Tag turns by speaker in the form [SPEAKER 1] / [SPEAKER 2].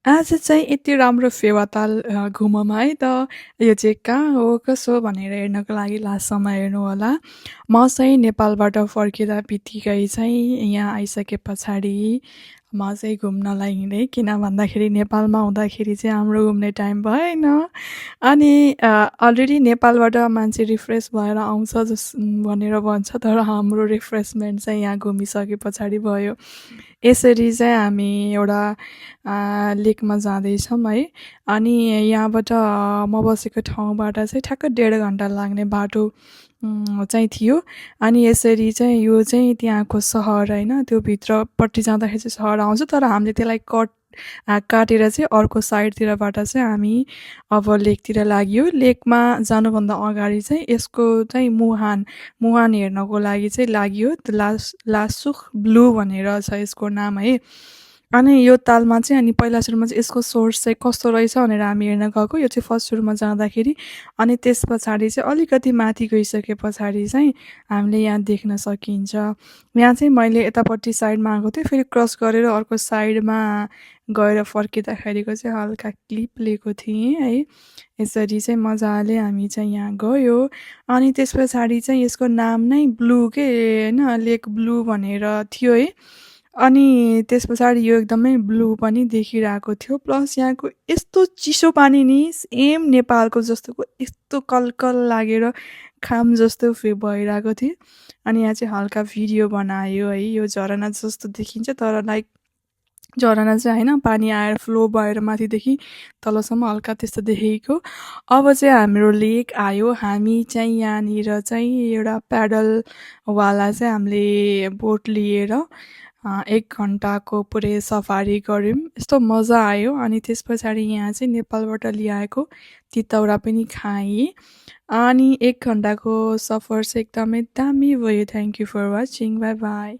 [SPEAKER 1] आज चाहिँ यति राम्रो फेवाताल घुमौँ है त। यो चाहिँ कहाँ हो, कसो भनेर हेर्नको लागि लास्ट समय हेर्नुहोला। म चाहिँ नेपालबाट फर्किँदा बित्तिकै चाहिँ यहाँ आइसके पछाडि म चाहिँ घुम्नलाई हिँडेँ। किन भन्दाखेरि नेपालमा हुँदाखेरि चाहिँ हाम्रो घुम्ने टाइम भएन। अनि अलरेडी नेपालबाट मान्छे रिफ्रेस भएर आउँछ भनेर भन्छ, तर हाम्रो रिफ्रेसमेन्ट चाहिँ यहाँ घुमिसके पछाडि भयो। यसरी चाहिँ हामी एउटा लेकमा जाँदैछौँ है। अनि यहाँबाट म बसेको ठाउँबाट चाहिँ ठ्याक्क 1.5 घन्टा लाग्ने बाटो चाहिँ थियो। अनि यसरी चाहिँ यो चाहिँ त्यहाँको सहर होइन, त्यो भित्रपट्टि जाँदाखेरि चाहिँ सहर आउँछ, तर हामीले त्यसलाई काटेर चाहिँ अर्को साइडतिरबाट चाहिँ हामी अब लेकतिर लाग्यो। लेकमा जानुभन्दा अगाडि चाहिँ यसको चाहिँ मुहान हेर्नको लागि चाहिँ लाग्यो। लासुख ब्लू भनेर छ यसको नाम है। अनि यो तालमा चाहिँ अनि पहिला सुरुमा चाहिँ यसको सोर्स चाहिँ कस्तो रहेछ भनेर हामी हेर्न गएको। यो चाहिँ फर्स्ट सुरुमा जाँदाखेरि। अनि त्यस पछाडि चाहिँ अलिकति माथि गइसके पछाडि चाहिँ हामीले यहाँ देख्न सकिन्छ। यहाँ चाहिँ मैले यतापट्टि साइडमा आएको थिएँ, फेरि क्रस गरेर अर्को साइडमा गएर फर्किँदाखेरिको चाहिँ हल्का क्लिप लिएको थिएँ है। यसरी चाहिँ मजाले हामी चाहिँ यहाँ गयो। अनि त्यस पछाडि चाहिँ यसको नाम नै ब्लू के होइन, लेक ब्लू भनेर थियो है। अनि त्यस पछाडि यो एकदमै ब्लू पनि देखिरहेको थियो। प्लस यहाँको यस्तो चिसो पानी नि सेम नेपालको जस्तोको यस्तो कलकल लागेर खाम जस्तो भइरहेको थियो। अनि यहाँ चाहिँ हल्का भिडियो बनायो है। यो झरना जस्तो देखिन्छ, तर लाइक झरना चाहिँ होइन, पानी आएर फ्लो भएर माथिदेखि तलसम्म हल्का त्यस्तो देखेको। अब चाहिँ हाम्रो लेक आयो। हामी चाहिँ यहाँनिर चाहिँ एउटा प्याडलवाला चाहिँ हामीले बोट लिएर 1 घन्टाको पुरै सफारी गऱ्यौँ। यस्तो मजा आयो। अनि त्यस पछाडि यहाँ चाहिँ नेपालबाट ल्याएको तितौरा पनि खाएँ। अनि 1 घन्टाको सफर चाहिँ एकदमै दामी भयो। Thank you for watching. Bye by.